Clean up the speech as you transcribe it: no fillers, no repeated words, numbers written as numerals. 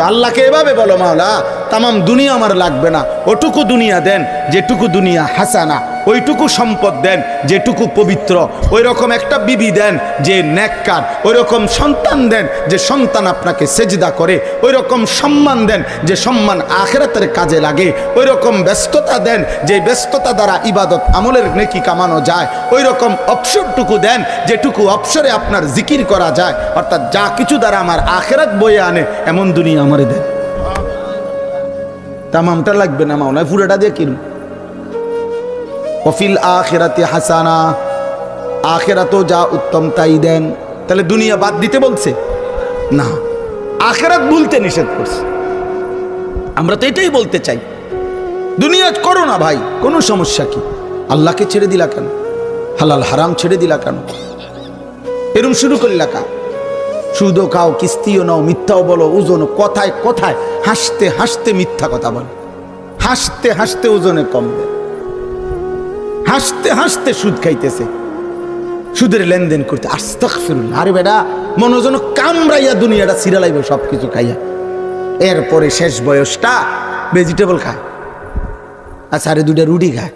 আল্লাহকে এভাবে বলো, মাওলা তামাম দুনিয়া আমার লাগবে না, ওটুকু দুনিয়া দেন যেটুকু দুনিয়া হাসানা, ওইটুকু সম্পদ দেন যেটুকু পবিত্র, ওই রকম একটা বিবি দেন যে নেককার, ওই রকম সন্তান দেন যে সন্তান আপনাকে সেজদা করে, ওই রকম সম্মান দেন যে সম্মান আখিরাতের কাজে লাগে, ওই রকম ব্যস্ততা দেন যে ব্যস্ততা দ্বারা ইবাদত আমলের নেকি কামানো যায়, ওই রকম অবসরটুকু দেন যেটুকু অবসরে আপনার জিকির করা যায়, অর্থাৎ যা কিছু দ্বারা আমার আখিরাত বয়ে আনে এমন দুনিয়া আমারে দেন। তামামটা লাগবে না মাওলা, পুরোটা দিয়ে কিনুন। ওয়াফিল আখিরাতি হাসানা, আখিরাতও যা উত্তম তাই দেন। তাহলে দুনিয়া বাদ দিতে বলছে না, আখিরাত ভুলতে নিষেধ করছে। আমরা তো এটাই বলতে চাই, দুনিয়া করো না ভাই, কোনো সমস্যা কি? আল্লাহকে ছেড়ে দিলা কেন? হালাল হারাম ছেড়ে দিলা কেন? এরম শুরু করলা কা? সুদও খাও, কিস্তিও নাও, মিথ্যাও বলো, ওজনও, কথায় কথায় হাসতে হাসতে মিথ্যা কথা বলো, হাসতে হাসতে ওজনে কমবে, হাসতে হাসতে সুদ খাইতেছে, সুদের লেনদেন করতে। আস্তাগফিরুল্লাহ। আরে বেটা, মনোজন কামড়াইয়া দুনিয়াটা সিরালাইবে সব কিছু খাইয়া, এরপরে শেষ বয়সটা ভেজিটেবল খায়, আর সাড়ে দুটা রুটি খায়।